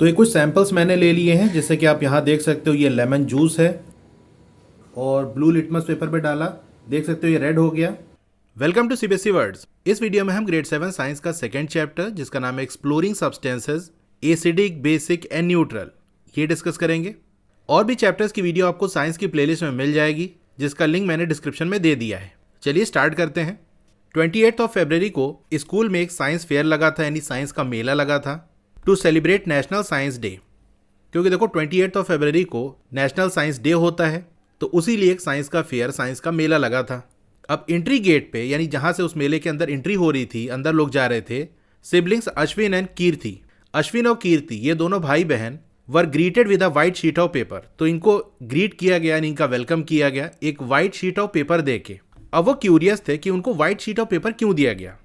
तो ये कुछ सैंपल्स मैंने ले लिए हैं, जैसे कि आप यहाँ देख सकते हो ये लेमन जूस है और ब्लू लिटमस पेपर पे डाला, देख सकते हो ये रेड हो गया। Welcome to CBSE words. इस वीडियो में हम ग्रेड 7 साइंस का सेकेंड चैप्टर जिसका नाम है exploring substances acidic, basic and neutral, ये डिस्कस करेंगे। और भी चैप्टर्स की वीडियो आपको साइंस की प्लेलिस्ट में मिल जाएगी जिसका लिंक मैंने डिस्क्रिप्शन में दे दिया है। चलिए स्टार्ट करते हैं। 28 फरवरी को स्कूल में एक साइंस फेयर लगा था, यानी साइंस का मेला लगा था, to celebrate national science day. क्योंकि देखो 28 फरवरी को नेशनल साइंस डे होता है, तो उसी लिए एक साइंस का फेयर, साइंस का मेला लगा था। अब एंट्री गेट पे, यानी जहाँ से उस मेले के अंदर एंट्री हो रही थी, अंदर लोग जा रहे थे, सिबलिंग्स अश्विन एंड कीर्ति, अश्विन और कीर्ति ये दोनों भाई बहन were greeted with a white sheet of paper. तो इनको ग्रीट किया गया, यानी इनका वेलकम किया गया एक वाइट शीट ऑफ पेपर दे के। अब वो क्यूरियस थे कि उनको वाइट शीट ऑफ पेपर क्यों दिया गया।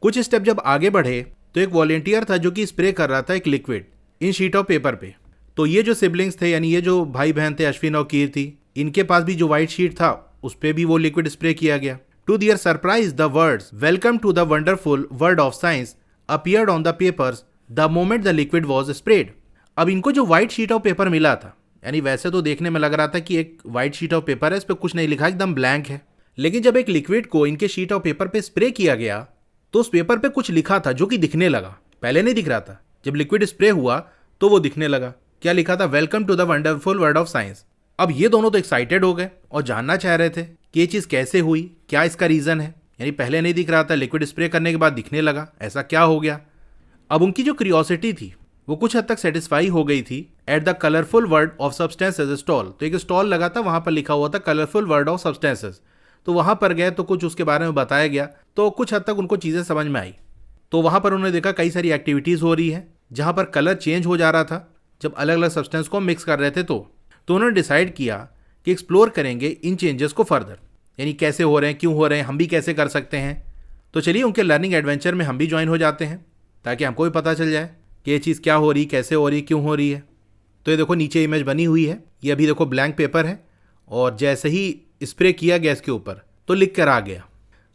कुछ स्टेप जब आगे बढ़े तो एक वॉलेंटियर था जो कि स्प्रे कर रहा था एक liquid in sheet of paper पे। तो ये जो सिबलिंग्स थे, यानी ये जो भाई बहन थे अश्विन और कीर्ति, इनके पास भी जो व्हाइट शीट था उस पर भी वो लिक्विड स्प्रे किया गया। To their surprise the words welcome to the wonderful world of science appeared on the papers the moment the liquid was spread. अब इनको जो व्हाइट शीट ऑफ पेपर मिला था, यानी वैसे तो देखने में लग रहा था कि एक व्हाइट शीट ऑफ पेपर है, इस पर कुछ नहीं लिखा, एकदम ब्लैंक है। लेकिन जब एक लिक्विड को इनके शीट ऑफ पेपर पे स्प्रे किया गया तो उस पेपर पे कुछ लिखा था जो कि दिखने लगा। पहले नहीं दिख रहा था, जब लिक्विड स्प्रे हुआ तो वो दिखने लगा। क्या लिखा था? Welcome to the wonderful world of science. अब ये दोनों तो एक्साइटेड हो गए और जानना चाह रहे थे कि ये चीज़ कैसे हुई, क्या इसका रीज़न है। यानी पहले नहीं दिख रहा था, लिक्विड स्प्रे करने के बाद दिखने लगा, ऐसा क्या हो गया। अब उनकी जो क्यूरियोसिटी थी वो कुछ हद तक सेटिस्फाई हो गई थी। At the colourful word of substances stall, तो एक स्टॉल लगा था, वहां पर लिखा हुआ था कलरफुल वर्ड ऑफ सब्सटेंसेज। तो वहां पर गए तो कुछ उसके बारे में बताया गया, तो कुछ हद तक उनको चीज़ें समझ में आई। तो वहां पर उन्होंने देखा कई सारी एक्टिविटीज़ हो रही है जहां पर कलर चेंज हो जा रहा था जब अलग अलग सब्सटेंस को मिक्स कर रहे थे। तो उन्होंने डिसाइड किया कि एक्सप्लोर करेंगे इन चेंजेस को फर्दर, यानी कैसे हो रहे हैं, क्यों हो रहे हैं, हम भी कैसे कर सकते हैं। तो चलिए उनके लर्निंग एडवेंचर में हम भी ज्वाइन हो जाते हैं ताकि हमको भी पता चल जाए कि ये चीज़ क्या हो रही, कैसे हो रही, क्यों हो रही है। तो ये देखो नीचे इमेज बनी हुई है, ये अभी देखो ब्लैंक पेपर है और जैसे ही स्प्रे किया गया इसके ऊपर तो लिख कर आ गया।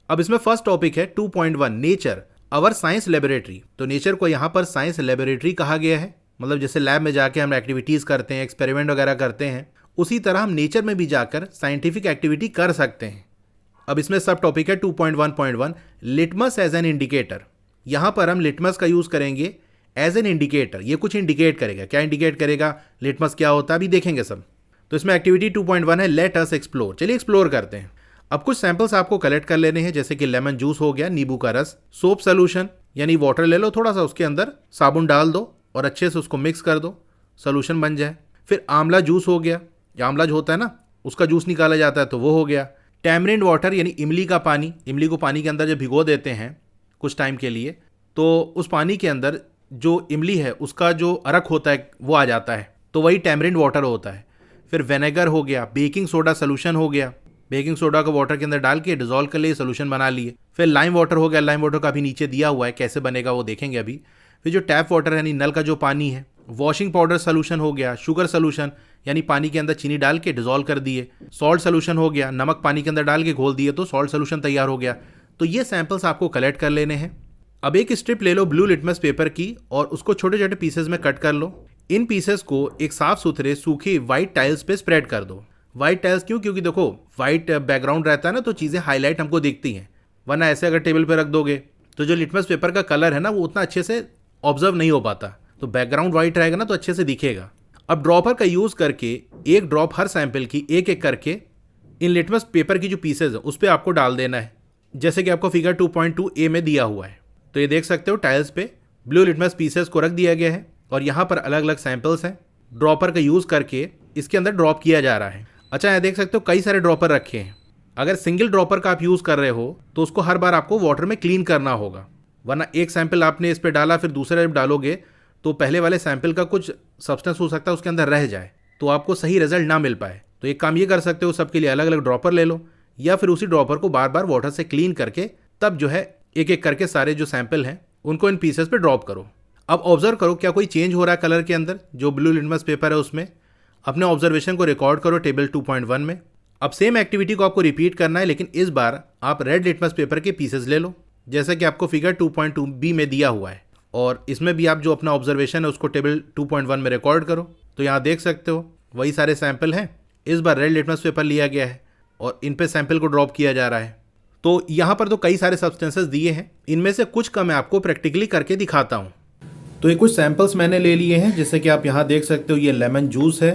अब इसमें फर्स्ट टॉपिक है 2.1 नेचर अवर साइंस लेबोरेटरी। तो नेचर को यहाँ पर साइंस लेबोरेटरी कहा गया है, मतलब जैसे लैब में जाके हम एक्टिविटीज़ करते हैं, एक्सपेरिमेंट वगैरह करते हैं, उसी तरह हम नेचर में भी जाकर साइंटिफिक एक्टिविटी कर सकते हैं। अब इसमें सब टॉपिक है 2.1.1 लिटमस एज एन इंडिकेटर। यहाँ पर हम लिटमस का यूज़ करेंगे एज एन इंडिकेटर। ये कुछ इंडिकेट करेगा। क्या इंडिकेट करेगा, लिटमस क्या होता है, अभी देखेंगे सब। तो इसमें एक्टिविटी 2.1 है लेट अस एक्सप्लोर। चलिए एक्सप्लोर करते हैं। अब कुछ सैंपल्स आपको कलेक्ट कर लेने हैं, जैसे कि लेमन जूस हो गया, नींबू का रस, सोप सोल्यूशन यानी वाटर ले लो, थोड़ा सा उसके अंदर साबुन डाल दो और अच्छे से उसको मिक्स कर दो, सोल्यूशन बन जाए। फिर आंवला जूस हो गया, आंवला जो होता है ना उसका जूस निकाला जाता है, तो वो हो गया। टैमरिंड वाटर यानी इमली का पानी, इमली को पानी के अंदर जब भिगो देते हैं कुछ टाइम के लिए, तो उस पानी के अंदर जो इमली है उसका जो अरक होता है वो आ जाता है, तो वही टैमरिंड वाटर होता है। फिर विनेगर हो गया, बेकिंग सोडा सोल्यूशन हो गया, बेकिंग सोडा को वाटर के अंदर डाल के डिजोल्व कर लिए, सोल्यूशन बना लिए। फिर लाइम वाटर हो गया, लाइम वाटर का भी नीचे दिया हुआ है, कैसे बनेगा वो देखेंगे अभी। फिर जो टैप वाटर यानी नल का जो पानी है, वॉशिंग पाउडर सोल्यूशन हो गया, शुगर सोल्यूशन यानी पानी के अंदर चीनी डाल के डिजोल्व कर दिए, सॉल्ट सोल्यूशन हो गया, नमक पानी के अंदर डाल के घोल दिए तो सॉल्ट सोल्यूशन तैयार हो गया। तो ये सैंपल्स आपको कलेक्ट कर लेने हैं। अब एक स्ट्रिप ले लो ब्लू लिटमस पेपर की और उसको छोटे छोटे पीसेस में कट कर लो। इन पीसेस को एक साफ सुथरे सूखी व्हाइट टाइल्स पे स्प्रेड कर दो। व्हाइट टाइल्स क्यों? क्योंकि देखो व्हाइट बैकग्राउंड रहता है ना, तो चीज़ें हाईलाइट हमको दिखती हैं, वरना ऐसे अगर टेबल पे रख दोगे तो जो लिटमस पेपर का कलर है ना वो उतना अच्छे से ऑब्जर्व नहीं हो पाता। तो बैकग्राउंड व्हाइट रहेगा ना तो अच्छे से दिखेगा। अब ड्रॉपर का यूज़ करके एक ड्रॉप हर सैंपल की एक एक करके इन लिटमस पेपर की जो पीसेज है उस पर आपको डाल देना है, जैसे कि आपको फिगर 2.2a में दिया हुआ है। तो ये देख सकते हो टाइल्स पे ब्लू लिटमस पीसेस को रख दिया गया है और यहाँ पर अलग अलग सैंपल्स हैं। ड्रॉपर का यूज़ करके इसके अंदर ड्रॉप किया जा रहा है। अच्छा, यहाँ देख सकते हो कई सारे ड्रॉपर रखे हैं। अगर सिंगल ड्रॉपर का आप यूज़ कर रहे हो तो उसको हर बार आपको वाटर में क्लीन करना होगा, वरना एक सैंपल आपने इस पर डाला फिर दूसरे जब डालोगे तो पहले वाले सैंपल का कुछ सब्सटेंस हो सकता है उसके अंदर रह जाए, तो आपको सही रिजल्ट ना मिल पाए। तो एक काम ये कर सकते हो, सबके लिए अलग अलग ड्रॉपर ले लो या फिर उसी ड्रॉपर को बार बार वाटर से क्लीन करके तब जो है एक एक करके सारे जो सैंपल हैं उनको इन पीसेस पे ड्रॉप करो। अब ऑब्जर्व करो क्या कोई चेंज हो रहा है कलर के अंदर, जो ब्लू लिटमस पेपर है उसमें। अपने ऑब्जर्वेशन को रिकॉर्ड करो टेबल 2.1 में। अब सेम एक्टिविटी को आपको रिपीट करना है, लेकिन इस बार आप रेड लिटमस पेपर के पीसेस ले लो, जैसा कि आपको फिगर 2.2b में दिया हुआ है। और इसमें भी आप जो अपना ऑब्जर्वेशन है उसको टेबल 2.1 में रिकॉर्ड करो। तो यहाँ देख सकते हो वही सारे सैंपल हैं। इस बार रेड लिटमस पेपर लिया गया है और इन पे सैंपल को ड्रॉप किया जा रहा है। तो यहाँ पर तो कई सारे सब्सटेंसेस दिए हैं, इनमें से कुछ का मैं आपको प्रैक्टिकली करके दिखाता हूँ। तो ये कुछ सैंपल्स मैंने ले लिए हैं, जैसे कि आप यहाँ देख सकते हो ये लेमन जूस है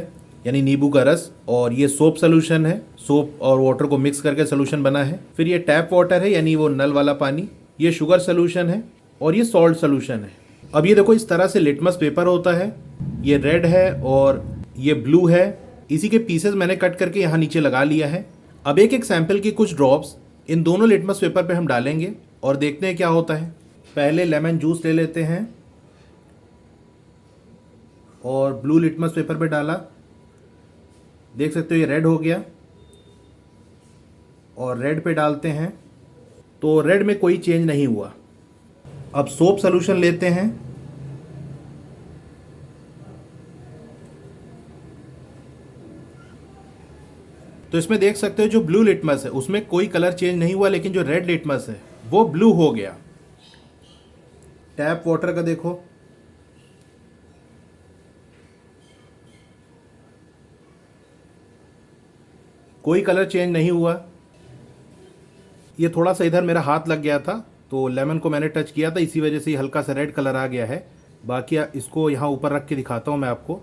यानी नींबू का रस, और ये सोप सोल्यूशन है, सोप और वाटर को मिक्स करके सोल्यूशन बना है। फिर ये टैप वाटर है यानी वो नल वाला पानी, ये शुगर सोल्यूशन है और ये सॉल्ट सोल्यूशन है। अब ये देखो इस तरह से लिटमस पेपर होता है, ये रेड है और ये ब्लू है। इसी के पीसेस मैंने कट करके यहाँ नीचे लगा लिया है। अब एक एक सैंपल की कुछ ड्रॉप्स इन दोनों लिटमस पेपर पे हम डालेंगे और देखते हैं क्या होता है। पहले लेमन जूस ले लेते हैं और ब्लू लिटमस पेपर पे डाला, देख सकते हो ये रेड हो गया, और रेड पे डालते हैं तो रेड में कोई चेंज नहीं हुआ। अब सोप सोल्यूशन लेते हैं, तो इसमें देख सकते हो जो ब्लू लिटमस है उसमें कोई कलर चेंज नहीं हुआ, लेकिन जो रेड लिटमस है वो ब्लू हो गया। टैप वाटर का देखो, कोई कलर चेंज नहीं हुआ। ये थोड़ा सा इधर मेरा हाथ लग गया था तो लेमन को मैंने टच किया था, इसी वजह से हल्का सा रेड कलर आ गया है। बाकी इसको यहाँ ऊपर रख के दिखाता हूँ मैं आपको,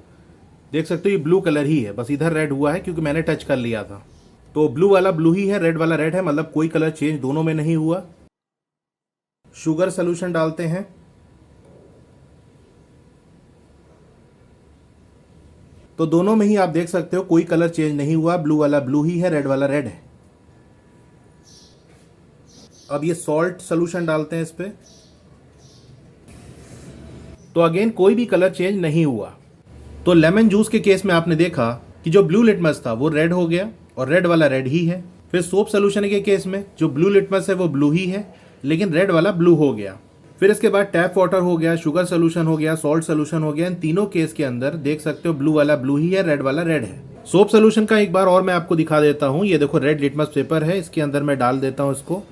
देख सकते हो ये ब्लू कलर ही है, बस इधर रेड हुआ है क्योंकि मैंने टच कर लिया था। तो ब्लू वाला ब्लू ही है, रेड वाला रेड है, मतलब कोई कलर चेंज दोनों में नहीं हुआ। शुगर सोल्यूशन डालते हैं, तो दोनों में ही आप देख सकते हो कोई कलर चेंज नहीं हुआ, ब्लू वाला ब्लू ही है, रेड वाला रेड है। अब ये सॉल्ट सोल्यूशन डालते हैं इस पे, तो अगेन कोई भी कलर चेंज नहीं हुआ। तो लेमन जूस के केस में आपने देखा कि जो ब्लू लिटमस था वो रेड हो गया और रेड वाला रेड ही है। फिर सोप सोल्यूशन के केस में जो ब्लू लिटमस है वो ब्लू ही है, लेकिन रेड वाला ब्लू हो गया। फिर इसके बाद टैप वाटर हो गया, शुगर सोल्यूशन हो गया, सॉल्ट सोल्यूशन हो गया। इन तीनों केस के अंदर देख सकते हो ब्लू वाला ब्लू ही है, रेड वाला रेड है। सोप सोल्यूशन का एक बार और मैं आपको दिखा देता हूँ। ये देखो रेड लिटमस पेपर है, इसके अंदर मैं डाल देता हूँ इसको,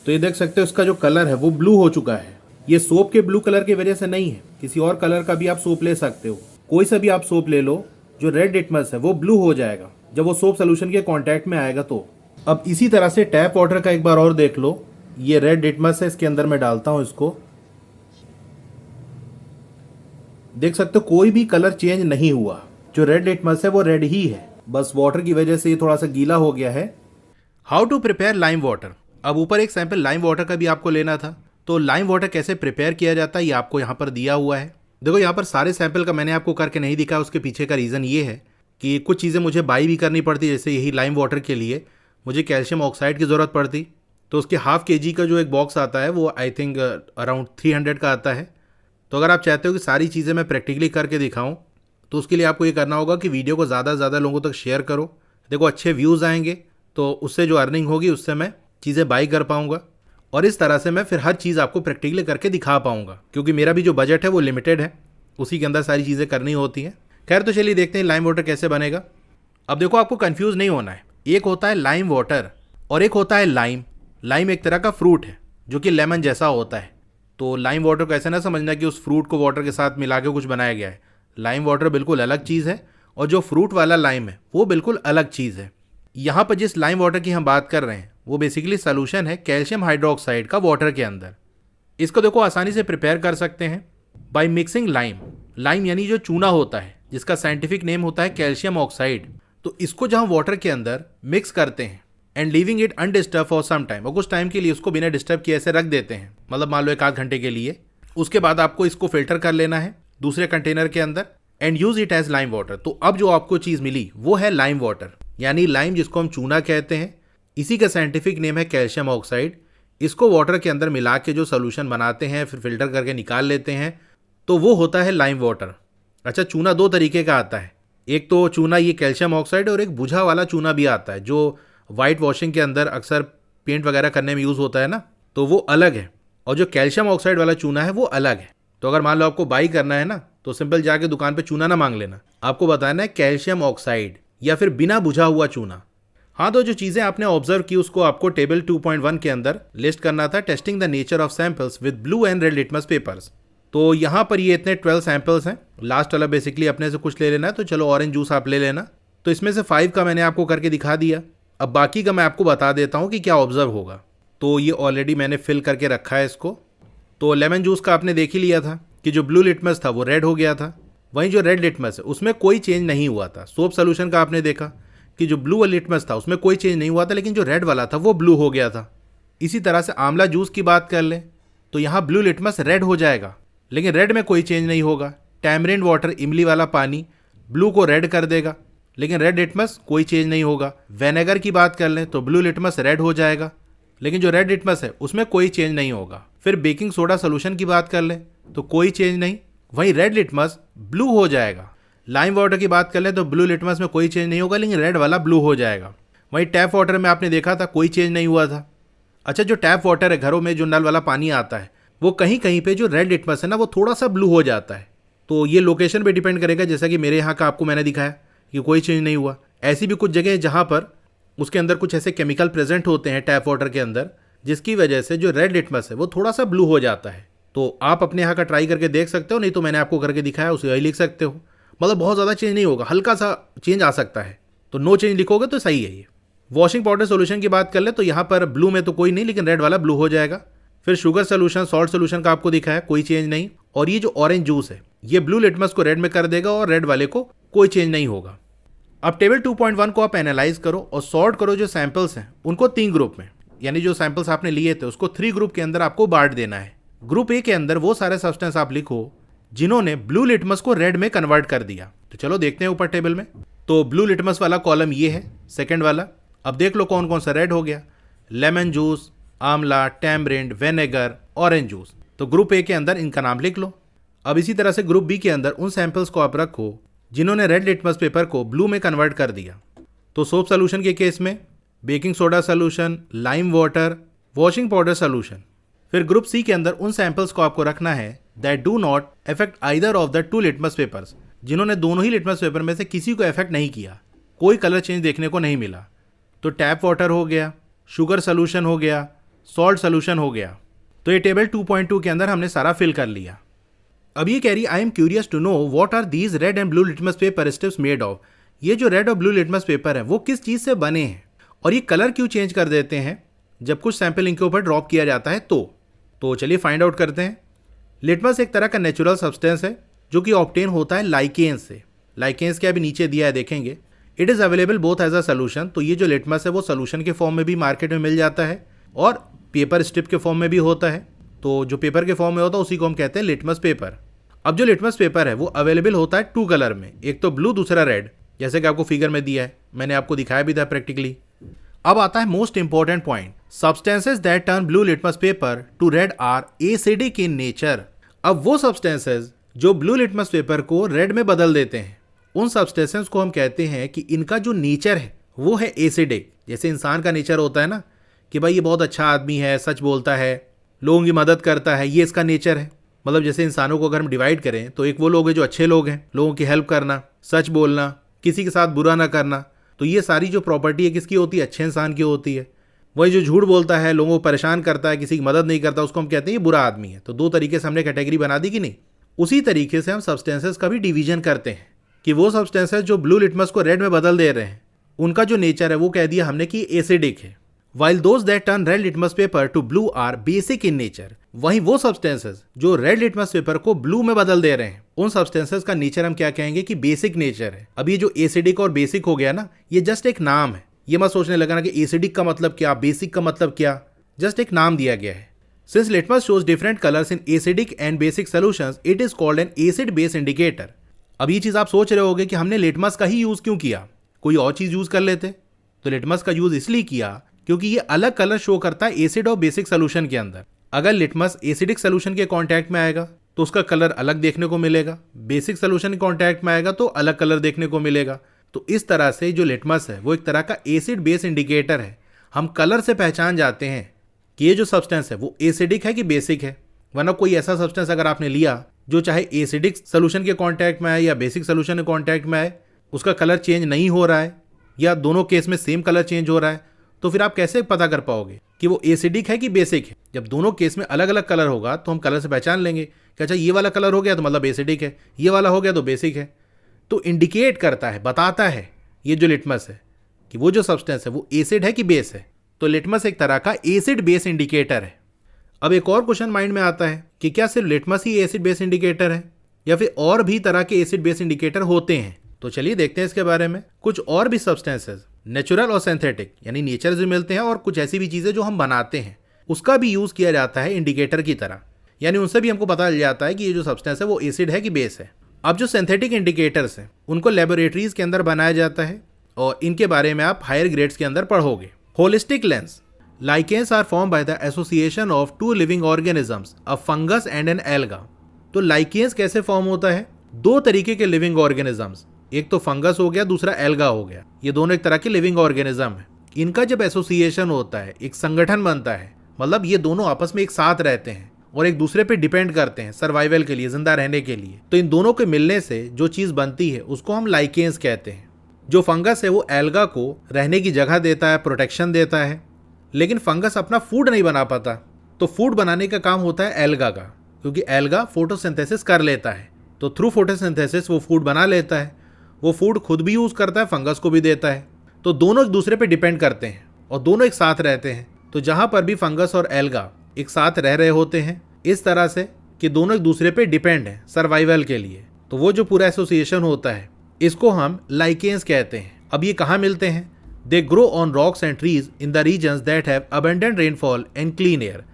तो ये देख सकते हो इसका जो कलर है वो ब्लू हो चुका है। ये सोप के ब्लू कलर की वजह से नहीं है, किसी और कलर का भी आप सोप ले सकते हो। कोई सा भी आप सोप ले लो, जो रेड लिटमस है वो ब्लू हो जाएगा जब वो सोप सोल्यूशन के कांटेक्ट में आएगा। तो अब इसी तरह से टैप वाटर का एक बार और देख लो, ये रेड लिटमस है, इसके अंदर मैं डालता हूं इसको, देख सकते हो कोई भी कलर चेंज नहीं हुआ। जो रेड लिटमस है वो रेड ही है, बस वाटर की वजह से ये थोड़ा सा गीला हो गया है। How to prepare lime water. अब ऊपर एक सैंपल लाइम वाटर का भी आपको लेना था, तो लाइम वाटर कैसे प्रिपेयर किया जाता है ये आपको यहाँ पर दिया हुआ है। देखो यहाँ पर सारे सैंपल का मैंने आपको करके नहीं दिखा, उसके पीछे का रीज़न ये है कि कुछ चीज़ें मुझे बाई भी करनी पड़ती, जैसे यही लाइम वाटर के लिए मुझे कैल्शियम ऑक्साइड की ज़रूरत पड़ती, तो उसके हाफ kg का जो एक बॉक्स आता है वो आई थिंक अराउंड 300 का आता है। तो अगर आप चाहते हो कि सारी चीज़ें मैं प्रैक्टिकली करके दिखाऊं, तो उसके लिए आपको ये करना होगा कि वीडियो को ज़्यादा से ज़्यादा लोगों तक शेयर करो। देखो अच्छे व्यूज़ आएंगे तो उससे जो अर्निंग होगी उससे मैं चीज़ें बाई कर पाऊँगा, और इस तरह से मैं फिर हर चीज़ आपको प्रैक्टिकली करके दिखा पाऊँगा, क्योंकि मेरा भी जो बजट है वो लिमिटेड है, उसी के अंदर सारी चीज़ें करनी होती हैं। खैर तो चलिए देखते हैं लाइम वाटर कैसे बनेगा। अब देखो आपको कंफ्यूज नहीं होना है, एक होता है लाइम वाटर और एक होता है लाइम। लाइम एक तरह का फ्रूट है जो कि लेमन जैसा होता है, तो लाइम वाटर को ऐसे ना समझना कि उस फ्रूट को वाटर के साथ मिला के कुछ बनाया गया है। लाइम वाटर बिल्कुल अलग चीज़ है और जो फ्रूट वाला लाइम है वो बिल्कुल अलग चीज़ है। यहाँ पर जिस लाइम वाटर की हम बात कर रहे हैं वो बेसिकली सोल्यूशन है कैल्शियम हाइड्रोक्साइड का वाटर के अंदर। इसको देखो आसानी से प्रिपेयर कर सकते हैं बाय मिक्सिंग लाइम। लाइम यानी जो चूना होता है जिसका साइंटिफिक नेम होता है कैल्शियम ऑक्साइड, तो इसको जहाँ वाटर के अंदर मिक्स करते हैं and leaving it undisturb for some time, और कुछ टाइम के लिए उसको बिना डिस्टर्ब किए ऐसे रख देते हैं, मतलब मान लो 1 आध घंटे के लिए। उसके बाद आपको इसको फिल्टर कर लेना है दूसरे कंटेनर के अंदर and use it as lime water. तो अब जो आपको चीज़ मिली वो है लाइम वाटर, यानी लाइम जिसको हम चूना कहते हैं, इसी का साइंटिफिक नेम है कैल्शियम ऑक्साइड। इसको वाटर के अंदर मिला के जो सोल्यूशन बनाते हैं फिर फिल्टर करके निकाल लेते हैं, तो वो होता है लाइम वाटर। अच्छा, चूना 2 तरीके का आता है, एक तो चूना ये कैल्शियम ऑक्साइड और एक बुझा वाला चूना भी आता है जो वाइट वॉशिंग के अंदर अक्सर पेंट वगैरह करने में यूज़ होता है ना, तो वो अलग है, और जो कैल्शियम ऑक्साइड वाला चूना है वो अलग है। तो अगर मान लो आपको बाई करना है ना, तो सिंपल जाके दुकान पे चूना ना मांग लेना, आपको बताना है कैल्शियम ऑक्साइड या फिर बिना बुझा हुआ चूना। हाँ, तो जो चीज़ें आपने ऑब्जर्व की उसको आपको टेबल 2.1 के अंदर लिस्ट करना था। Testing the nature of samples with blue and red litmus papers. तो यहाँ पर ये इतने 12 सैंपल्स हैं। लास्ट वाला बेसिकली अपने से कुछ ले लेना है, तो चलो ऑरेंज जूस आप ले लेना। तो इसमें से 5 का मैंने आपको करके दिखा दिया। अब बाकी का मैं आपको बता देता हूँ कि क्या ऑब्जर्व होगा। तो ये ऑलरेडी मैंने फिल करके रखा है इसको। तो लेमन जूस का आपने देख ही लिया था कि जो ब्लू लिटमस था वो रेड हो गया था, वहीं जो रेड लिटमस है उसमें कोई चेंज नहीं हुआ था। सोप सोल्यूशन का आपने देखा कि जो ब्लू लिटमस था उसमें कोई चेंज नहीं हुआ था, लेकिन जो रेड वाला था वो ब्लू हो गया था। इसी तरह से आंवला जूस की बात कर लें तो यहाँ ब्लू लिटमस रेड हो जाएगा, लेकिन रेड में कोई चेंज नहीं होगा। टैमरिंड वाटर, इमली वाला पानी, ब्लू को रेड कर देगा, लेकिन रेड लिटमस कोई चेंज नहीं होगा। विनेगर की बात कर लें तो ब्लू लिटमस रेड हो जाएगा, लेकिन जो रेड लिटमस है उसमें कोई चेंज नहीं होगा। फिर बेकिंग सोडा सोल्यूशन की बात कर लें तो कोई चेंज नहीं, वहीं रेड लिटमस ब्लू हो जाएगा। लाइम वाटर की बात कर लें तो ब्लू लिटमस में कोई चेंज नहीं होगा, लेकिन रेड वाला ब्लू हो जाएगा। वहीं टैप वाटर में आपने देखा था कोई चेंज नहीं हुआ था। अच्छा, जो टैप वाटर है घरों में जो नल वाला पानी आता है वो कहीं कहीं पे जो रेड लिटमस है ना वो थोड़ा सा ब्लू हो जाता है। तो ये लोकेशन पे डिपेंड करेगा, जैसा कि मेरे यहाँ का आपको मैंने दिखाया कि कोई चेंज नहीं हुआ। ऐसी भी कुछ जगह है जहाँ पर उसके अंदर कुछ ऐसे केमिकल प्रेजेंट होते हैं टैप वाटर के अंदर, जिसकी वजह से जो रेड लिटमस है वो थोड़ा सा ब्लू हो जाता है। तो आप अपने यहाँ का ट्राई करके देख सकते हो, नहीं तो मैंने आपको करके दिखाया उसे यही लिख सकते हो। मतलब बहुत ज़्यादा चेंज नहीं होगा, हल्का सा चेंज आ सकता है, तो नो चेंज लिखोगे तो सही है ये। वॉशिंग पाउडर सोल्यूशन की बात कर ले तो यहाँ पर ब्लू में तो कोई नहीं, लेकिन रेड वाला ब्लू हो जाएगा। फिर शुगर सोल्यूशन, सॉल्ट सोल्यूशन का आपको दिखाया कोई चेंज नहीं। और ये जो ऑरेंज जूस है ये ब्लू लिटमस को रेड में कर देगा और रेड वाले को कोई चेंज नहीं होगा। अब टेबल 2.1 को आप एनालाइज करो और सॉर्ट करो जो सैंपल्स हैं उनको 3 ग्रुप में, यानी जो सैंपल्स आपने लिए थे उसको 3 ग्रुप के अंदर आपको बांट देना है। ग्रुप ए के अंदर वो सारे सब्सटेंस आप लिखो जिन्होंने ब्लू लिटमस को रेड में कन्वर्ट कर दिया। तो चलो देखते हैं ऊपर टेबल में। तो ब्लू लिटमस वाला कॉलम ये है, सेकंड वाला। अब देख लो कौन कौन सा रेड हो गया। लेमन जूस, आंवला, टैमरिंड, विनेगर, ऑरेंज जूस। तो ग्रुप ए के अंदर इनका नाम लिख लो। अब इसी तरह से ग्रुप बी के अंदर उन सैंपल्स को आप रखो जिन्होंने रेड लिटमस पेपर को ब्लू में कन्वर्ट कर दिया। तो सोप सोल्यूशन के केस में baking soda solution, lime water, washing powder solution. फिर ग्रुप सी के अंदर उन सैंपल्स को आपको रखना है that do not affect either of the 2 litmus papers, जिन्होंने दोनों ही लिटमस पेपर में से किसी को अफेक्ट नहीं किया, कोई कलर चेंज देखने को नहीं मिला। तो टैप वाटर हो गया, शुगर सोल्यूशन हो गया, सॉल्ट सोल्यूशन हो गया। तो ये टेबल 2.2 के अंदर हमने सारा फिल कर लिया। अब ये कह रही I am curious to know what are these red and blue litmus paper strips made of. ये जो रेड और ब्लू लिटमस पेपर है वो किस चीज़ से बने हैं और ये कलर क्यों चेंज कर देते हैं जब कुछ सैंपल इनके ऊपर ड्रॉप किया जाता है। तो चलिए फाइंड आउट करते हैं। लिटमस एक तरह का नेचुरल सब्सटेंस है जो कि ऑब्टेन होता है लाइकेन्स से। लाइकेन्स के अभी नीचे दिया है देखेंगे। It is available both as a solution. तो ये जो लिटमस है वो सोल्यूशन के फॉर्म में भी मार्केट में मिल जाता है और पेपर स्ट्रिप के फॉर्म में भी होता है। तो जो पेपर के फॉर्म में होता है उसी को हम कहते हैं लिटमस पेपर। अब जो लिटमस पेपर है वो अवेलेबल होता है 2 कलर में, एक तो ब्लू दूसरा रेड, जैसे कि आपको फिगर में दिया है, मैंने आपको दिखाया भी था प्रैक्टिकली। अब आता है most important point, substances that turn blue litmus paper to red are acidic in nature. अब वो सब्सटेंसेस जो ब्लू लिटमस पेपर को रेड में बदल देते हैं उन सब्सटेंसेस को हम कहते हैं कि इनका जो नेचर है वो है एसिडिक। जैसे इंसान का नेचर होता है ना कि भाई ये बहुत अच्छा आदमी है, सच बोलता है, लोगों की मदद करता है, ये इसका नेचर है। मतलब जैसे इंसानों को अगर हम डिवाइड करें तो एक वो लोग हैं जो अच्छे लोग हैं, लोगों की हेल्प करना, सच बोलना, किसी के साथ बुरा ना करना। तो ये सारी जो प्रॉपर्टी है किसकी होती है, अच्छे इंसान की होती है। वही जो झूठ बोलता है, लोगों को परेशान करता है, किसी की मदद नहीं करता, उसको हम कहते हैं ये बुरा आदमी है। तो 2 तरीके से हमने कैटेगरी बना दी कि नहीं। उसी तरीके से हम सब्सटेंसेस का भी डिवीजन करते हैं कि वो सब्सटेंसेस जो ब्लू लिटमस को रेड में बदल दे रहे हैं उनका जो नेचर है वो कह दिया हमने कि एसिडिक है। While those that turn red litmus paper to blue are basic in nature. वहीं वो सब्सटेंसेस जो रेड लिटमस पेपर को ब्लू में बदल दे रहे हैं उन सब्सटेंसेस का नेचर हम क्या कहेंगे कि बेसिक नेचर है। अब ये जो एसिडिक और बेसिक हो गया ना, ये जस्ट एक नाम है। ये मत सोचने लगा ना कि एसिडिक का मतलब क्या, बेसिक का मतलब क्या, जस्ट एक नाम दिया गया है। Since litmus shows different colours in acidic and basic solutions, it is called an acid base indicator. अब ये चीज आप सोच रहे होगे कि हमने लिटमस का ही यूज क्यों किया, कोई और चीज यूज कर लेते। तो लिटमस का यूज इसलिए किया क्योंकि ये अलग कलर शो करता है एसिड और बेसिक सोल्यूशन के अंदर। अगर लिटमस एसिडिक सोल्यूशन के कांटेक्ट में आएगा तो उसका कलर अलग देखने को मिलेगा, बेसिक सोल्यूशन के कांटेक्ट में आएगा तो अलग कलर देखने को मिलेगा। तो इस तरह से जो लिटमस है वो एक तरह का एसिड बेस इंडिकेटर है। हम कलर से पहचान जाते हैं कि ये जो सब्सटेंस है वो एसिडिक है कि बेसिक है। वरना कोई ऐसा सब्सटेंस अगर आपने लिया जो चाहे एसिडिक सोल्यूशन के कांटेक्ट में आए या बेसिक सोल्यूशन के कांटेक्ट में आए, उसका कलर चेंज नहीं हो रहा है या दोनों केस में सेम कलर चेंज हो रहा है, तो फिर आप कैसे पता कर पाओगे कि वो एसिडिक है कि बेसिक है? जब दोनों केस में अलग अलग कलर होगा तो हम कलर से पहचान लेंगे कि अच्छा ये वाला कलर हो गया तो मतलब एसिडिक है, ये वाला हो गया तो बेसिक है। तो इंडिकेट करता है, बताता है ये जो लिटमस है कि वो जो सब्सटेंस है वो एसिड है कि बेस है। तो लिटमस एक तरह का एसिड बेस इंडिकेटर है। अब एक और क्वेश्चन माइंड में आता है कि क्या सिर्फ लिटमस ही एसिड बेस इंडिकेटर है या फिर और भी तरह के एसिड बेस इंडिकेटर होते हैं? तो चलिए देखते हैं इसके बारे में। कुछ और भी सब्सटेंसेस नेचुरल और सिंथेटिक यानी नेचर से मिलते हैं, और कुछ ऐसी भी चीजें जो हम बनाते हैं उसका भी यूज किया जाता है इंडिकेटर की तरह, यानी उनसे भी हमको पता चल जाता है कि ये जो सब्सटेंस है वो एसिड है कि बेस है। अब जो सिंथेटिक इंडिकेटर्स हैं उनको लेबोरेटरीज के अंदर बनाया जाता है और इनके बारे में आप हायर ग्रेड्स के अंदर पढ़ोगे। Holistic lens lichens are form by the association of two living organisms, a fungus and an alga. तो लाइकेंस कैसे फॉर्म होता है? दो तरीके के लिविंग ऑर्गेनिजम्स, एक तो फंगस हो गया, दूसरा एल्गा हो गया। ये दोनों एक तरह के लिविंग ऑर्गेनिज्म है। इनका जब एसोसिएशन होता है, एक संगठन बनता है, मतलब ये दोनों आपस में एक साथ रहते हैं और एक दूसरे पे डिपेंड करते हैं सर्वाइवल के लिए, जिंदा रहने के लिए। तो इन दोनों के मिलने से जो चीज बनती है उसको हम लाइकेंस कहते हैं। जो फंगस है वो एल्गा को रहने की जगह देता है, प्रोटेक्शन देता है, लेकिन फंगस अपना फूड नहीं बना पाता। तो फूड बनाने का काम होता है एल्गा का, क्योंकि एल्गा फोटोसिंथेसिस कर लेता है। तो थ्रू फोटोसिंथेसिस वो फूड बना लेता है। वो फूड खुद भी यूज करता है, फंगस को भी देता है। तो दोनों एक दूसरे पे डिपेंड करते हैं और दोनों एक साथ रहते हैं। तो जहां पर भी फंगस और एल्गा एक साथ रह रहे होते हैं इस तरह से कि दोनों एक दूसरे पे डिपेंड है सर्वाइवल के लिए, तो वो जो पूरा एसोसिएशन होता है इसको हम लाइकेंस कहते हैं। अब ये कहाँ मिलते हैं? They grow on rocks and trees in the regions that have abundant rainfall and clean air.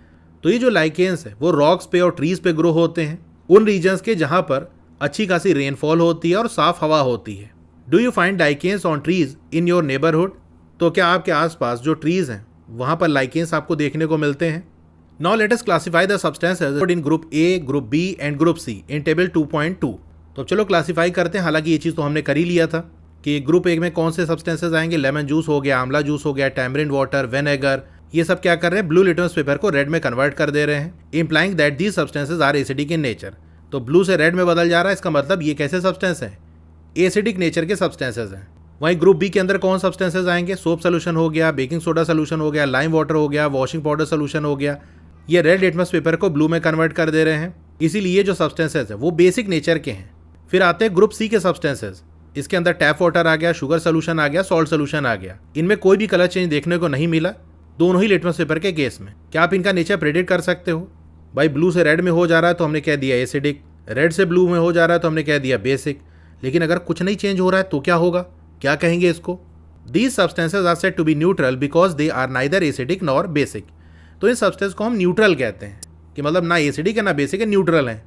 तो ये जो लाइकेंस है वो रॉक्स पे और ट्रीज पे ग्रो होते हैं, उन रीजन्स के जहां पर अच्छी खासी रेनफॉल होती है और साफ हवा होती है। Do you find lichens on trees in your neighbourhood? तो क्या आपके आसपास जो ट्रीज हैं वहां पर लाइकेंस आपको देखने को मिलते हैं? Now let us classify the substances in group A, group B and group C in table 2.2। तो चलो क्लासिफाई करते हैं। हालांकि ये चीज़ तो हमने कर ही लिया था कि ग्रुप ए में कौन से सब्सटेंसेस आएंगे। लेमन जूस हो गया, आंवला जूस हो गया, टैमरिंड वाटर, विनेगर, ये सब क्या कर रहे हैं? ब्लू लिटमस पेपर को रेड में कन्वर्ट कर दे रहे हैं, implying that these substances are acidic in nature. तो ब्लू से रेड में बदल जा रहा है, इसका मतलब ये कैसे सब्सटेंस है? एसिडिक नेचर के सब्सटेंसेस हैं। वहीं ग्रुप बी के अंदर कौन सब्सटेंसेस आएंगे? सोप सोल्यूशन हो गया, बेकिंग सोडा सोल्यूशन हो गया, लाइम वाटर हो गया, वॉशिंग पाउडर सोल्यूशन हो गया। ये रेड लिटमस पेपर को ब्लू में कन्वर्ट कर दे रहे हैं, इसीलिए जो सब्सटेंसेस है वो बेसिक नेचर के हैं। फिर आते हैं ग्रुप सी के सब्सटेंसेस। इसके अंदर टैप वाटर आ गया, शुगर सोल्यूशन आ गया, सॉल्ट सोल्यूशन आ गया। इनमें कोई भी कलर चेंज देखने को नहीं मिला दोनों ही लिटमस पेपर के केस में। क्या आप इनका नेचर प्रेडिक्ट कर सकते हो? भाई ब्लू से रेड में हो जा रहा है तो हमने कह दिया एसिडिक, रेड से ब्लू में हो जा रहा है तो हमने कह दिया बेसिक। लेकिन अगर कुछ नहीं चेंज हो रहा है तो क्या होगा? क्या कहेंगे इसको? These substances are said to be neutral because they are neither acidic nor basic. तो इन सब्सटेंस को हम न्यूट्रल कहते हैं कि मतलब ना एसिडिक है ना बेसिक है, न्यूट्रल है।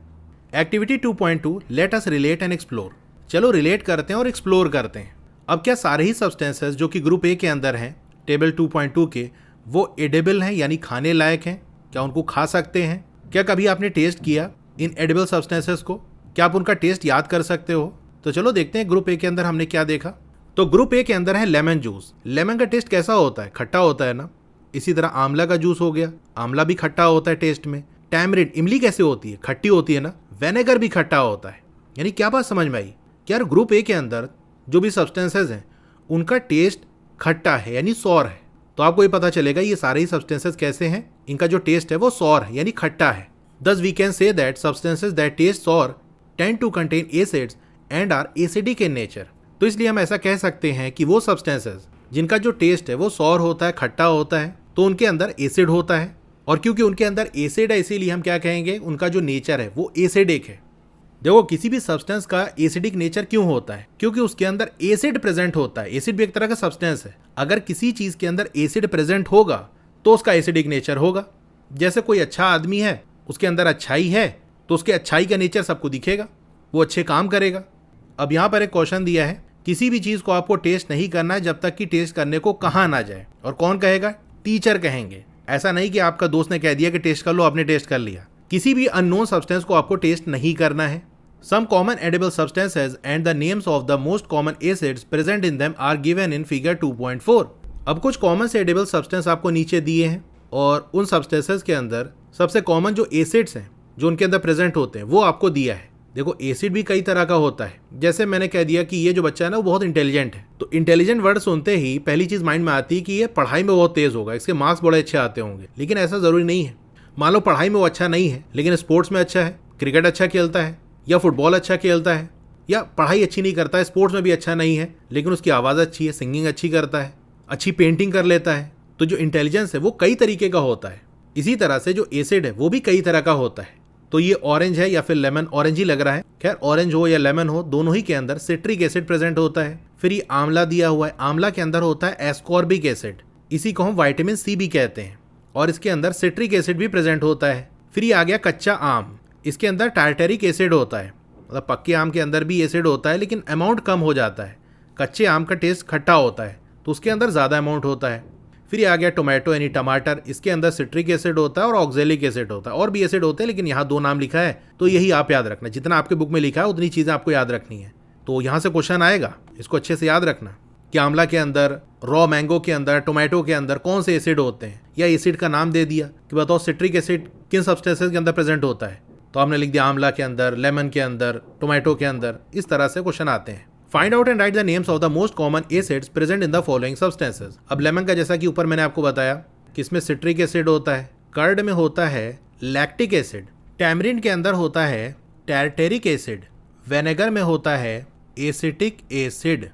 Activity 2.2 let us relate and explore. चलो रिलेट करते हैं और एक्सप्लोर करते हैं। अब क्या सारे ही सब्सटेंसेस जो कि ग्रुप ए के अंदर हैं टेबल 2.2 के, वो एडिबल हैं यानी खाने लायक हैं? क्या उनको खा सकते हैं? क्या कभी आपने टेस्ट किया इन एडिबल सब्सटेंसेस को? क्या आप उनका टेस्ट याद कर सकते हो? तो चलो देखते हैं ग्रुप ए के अंदर हमने क्या देखा। तो ग्रुप ए के अंदर है लेमन जूस। लेमन का टेस्ट कैसा होता है? खट्टा होता है ना। इसी तरह आंवला का जूस हो गया, आंवला भी खट्टा होता है टेस्ट में। टैमरिंड, इमली कैसे होती है? खट्टी होती है ना। विनेगर भी खट्टा होता है। यानी क्या बात समझ में आई? कि यार ग्रुप ए के अंदर जो भी सब्सटेंसेस हैं उनका टेस्ट खट्टा है यानी सॉर है। तो आपको ये पता चलेगा ये सारे ही सब्सटेंसेस कैसे हैं, इनका जो टेस्ट है वो सॉर है यानी खट्टा है। Thus we can say that substances that taste sour tend to contain acids and are acidic in nature। तो इसलिए हम ऐसा कह सकते हैं कि वो सब्सटेंसेस जिनका जो टेस्ट है वो सॉर होता है, खट्टा होता है, तो उनके अंदर एसिड होता है। और क्योंकि उनके अंदर एसिड है इसीलिए हम क्या कहेंगे? उनका जो नेचर है वो एसिडिक है। देखो किसी भी सब्सटेंस का एसिडिक नेचर क्यों होता है? क्योंकि उसके अंदर एसिड प्रेजेंट होता है। एसिड भी एक तरह का सब्सटेंस है। अगर किसी चीज के अंदर एसिड प्रेजेंट होगा तो उसका एसिडिक नेचर होगा। जैसे कोई अच्छा आदमी है, उसके अंदर अच्छाई है तो उसके अच्छाई का नेचर सबको दिखेगा, वो अच्छे काम करेगा। अब यहाँ पर एक क्वेश्चन दिया है, किसी भी चीज़ को आपको टेस्ट नहीं करना है जब तक कि टेस्ट करने को कहा ना जाए। और कौन कहेगा? टीचर कहेंगे। ऐसा नहीं कि आपका दोस्त ने कह दिया कि टेस्ट कर लो, आपने टेस्ट कर लिया। किसी भी अननोन सब्सटेंस को आपको टेस्ट नहीं करना है। Some common edible substances and the names of the most common acids present in them are given in figure 2.4। अब कुछ कॉमन से एडिबल सब्सटेंस आपको नीचे दिए हैं और उन सब्सटेंसेस के अंदर सबसे कॉमन जो एसिड्स हैं जो उनके अंदर प्रेजेंट होते हैं वो आपको दिया है। देखो एसिड भी कई तरह का होता है। जैसे मैंने कह दिया कि ये जो बच्चा है ना वो बहुत इंटेलिजेंट है, तो इंटेलिजेंट वर्ड सुनते ही पहली चीज माइंड में आती है कि ये पढ़ाई में बहुत तेज होगा, इसके मार्क्स बड़े अच्छे आते होंगे। लेकिन ऐसा जरूरी नहीं है। मान लो पढ़ाई में वो अच्छा नहीं है लेकिन स्पोर्ट्स में अच्छा है, क्रिकेट अच्छा खेलता है या फुटबॉल अच्छा खेलता है, या पढ़ाई अच्छी नहीं करता है, स्पोर्ट्स में भी अच्छा नहीं है लेकिन उसकी आवाज़ अच्छी है, सिंगिंग अच्छी करता है, अच्छी पेंटिंग कर लेता है। तो जो इंटेलिजेंस है वो कई तरीके का होता है। इसी तरह से जो एसिड है वो भी कई तरह का होता है। तो ये ऑरेंज है या फिर लेमन, ऑरेंज ही लग रहा है, खैर ऑरेंज हो या लेमन हो, दोनों ही के अंदर सिट्रिक एसिड प्रेजेंट होता है। फिर ये आंवला दिया हुआ है, आंवला के अंदर होता है एस्कॉर्बिक एसिड, इसी को हम विटामिन सी भी कहते हैं, और इसके अंदर सिट्रिक एसिड भी प्रेजेंट होता है। फिर ये आ गया कच्चा आम, इसके अंदर टार्टेरिक एसिड होता है, मतलब पक्के आम के अंदर भी एसिड होता है लेकिन अमाउंट कम हो जाता है। कच्चे आम का टेस्ट खट्टा होता है तो उसके अंदर ज़्यादा अमाउंट होता है। फिर ये आ गया टोमेटो यानी टमाटर, इसके अंदर सिट्रिक एसिड होता है और ऑक्जेलिक एसिड होता है, और भी एसिड होते हैं लेकिन यहाँ 2 नाम लिखा है तो यही आप याद रखना। जितना आपके बुक में लिखा है उतनी चीज़ें आपको याद रखनी है। तो यहाँ से क्वेश्चन आएगा, इसको अच्छे से याद रखना कि आंवला के अंदर, रॉ मैंगो के अंदर, टोमेटो के अंदर कौन से एसिड होते हैं, या एसिड का नाम दे दिया कि बताओ सिट्रिक एसिड किन सब्सटेंसेस के अंदर प्रेजेंट होता है, तो आपने लिख दिया आंवला के अंदर, लेमन के अंदर, टोमेटो के अंदर। इस तरह से क्वेश्चन आते हैं। Find out and right the names of the most common acids present in the following substances. अब लेमन का जैसा कि ऊपर मैंने आपको बताया कि इसमें सिट्रिक एसिड होता है, कर्ड में होता है लैक्टिक एसिड, टैमरिंड के अंदर होता है टार्टेरिक एसिड, विनेगर में होता है acetic acid.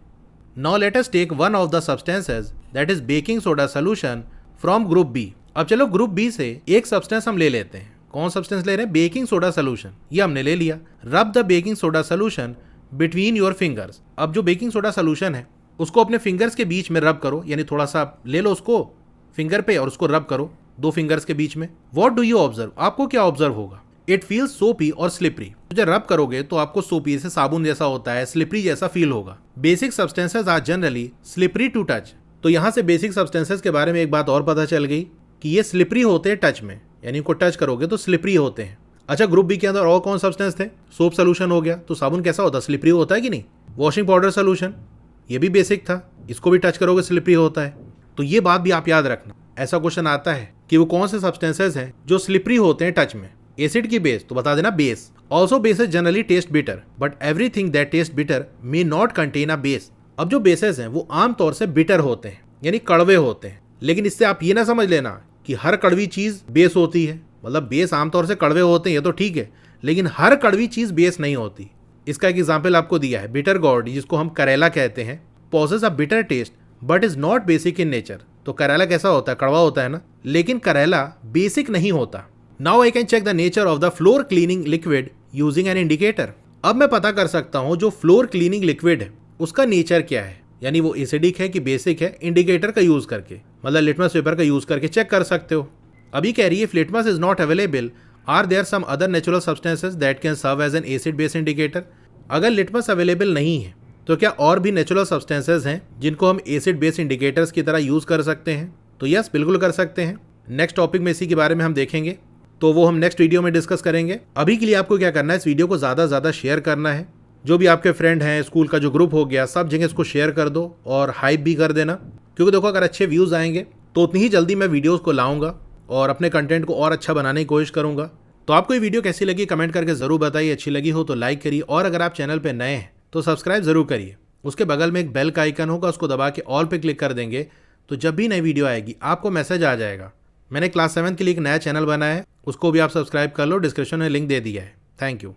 Now let us take one of the substances that is baking soda solution from group B. अब चलो ग्रुप बी से एक सब्सटेंस हम ले लेते हैं। कौन सब्सटेंस ले रहे हैं? बेकिंग सोडा सोल्यूशन, ये हमने ले लिया। रब the baking soda solution between your fingers. अब जो बेकिंग सोडा सोल्यूशन है उसको अपने फिंगर्स के बीच में रब करो, यानी थोड़ा सा ले लो उसको फिंगर पे और उसको रब करो 2 फिंगर्स के बीच में। What do you observe? आपको क्या ऑब्जर्व होगा? इट फील्स सोपी और स्लिपरी। जब रब करोगे तो आपको सोपी से साबुन जैसा होता है, स्लिपरी जैसा फील होगा। Basic substances are generally slippery to touch. तो यहाँ से बेसिक सब्सटेंसेस के बारे में एक बात और पता चल गई कि ये स्लिपरी होते हैं टच में, यानी इनको टच करोगे तो स्लिपरी होते हैं। अच्छा, ग्रुप बी के अंदर और कौन सब्सटेंस थे? सोप सोल्यूशन हो गया, तो साबुन कैसा होता है? स्लिपरी होता है कि नहीं? वॉशिंग पाउडर सोल्यूशन, ये भी बेसिक था, इसको भी टच करोगे स्लिपरी होता है। तो ये बात भी आप याद रखना। ऐसा क्वेश्चन आता है कि वो कौन से सब्सटेंसेस हैं जो स्लिपरी होते हैं टच में। एसिड की बेस, तो बता देना base. Also bases generally test bitter, but everything that test bitter may not contain a base. अब जो बेसेस हैं वो आमतौर से बिटर होते हैं, यानी कड़वे होते हैं। लेकिन इससे आप ये ना समझ लेना कि हर कड़वी चीज बेस होती है। मतलब बेस आमतौर से कड़वे होते हैं ये तो ठीक है, लेकिन हर कड़वी चीज बेस नहीं होती। इसका एक एग्जाम्पल आपको दिया है, बिटर गॉर्ड, जिसको हम करेला कहते हैं, possesses a bitter taste but is not basic in nature. तो करेला कैसा होता है? कड़वा होता है ना, लेकिन करेला बेसिक नहीं होता। Now I can check the nature of the floor cleaning liquid using an indicator. अब मैं पता कर सकता हूं जो फ्लोर क्लीनिंग लिक्विड है उसका नेचर क्या है, यानी वो एसिडिक है कि बेसिक है, इंडिकेटर का यूज करके, मतलब लिटमस पेपर का यूज करके चेक कर सकते हो। अभी कह रही है if litmus is not available are there some other natural substances that can serve as an acid base indicator. अगर लिटमस अवेलेबल नहीं है तो क्या और भी नेचुरल सब्सटेंसेस हैं जिनको हम एसिड बेस इंडिकेटर्स की तरह यूज कर सकते हैं? तो यस, बिल्कुल कर सकते हैं। नेक्स्ट टॉपिक में इसी के बारे में हम देखेंगे, तो वो हम नेक्स्ट वीडियो में डिस्कस करेंगे। अभी के लिए आपको क्या करना है, इस वीडियो को ज़्यादा से ज़्यादा शेयर करना है। जो भी आपके फ्रेंड हैं, स्कूल का जो ग्रुप हो गया, सब जगह इसको शेयर कर दो और हाइप भी कर देना, क्योंकि देखो अगर अच्छे व्यूज़ आएंगे तो उतनी ही जल्दी मैं वीडियोज़ को लाऊंगा और अपने कंटेंट को और अच्छा बनाने की कोशिश करूंगा। तो आपको ये वीडियो कैसी लगी कमेंट करके ज़रूर बताइए। अच्छी लगी हो तो लाइक करिए, और अगर आप चैनल पर नए हैं तो सब्सक्राइब ज़रूर करिए। उसके बगल में एक बेल का आइकन होगा, उसको दबा के ऑल पे क्लिक कर देंगे तो जब भी नई वीडियो आएगी आपको मैसेज आ जाएगा। मैंने क्लास 7 के लिए एक नया चैनल बनाया है, उसको भी आप सब्सक्राइब कर लो, डिस्क्रिप्शन में लिंक दे दिया है। Thank you.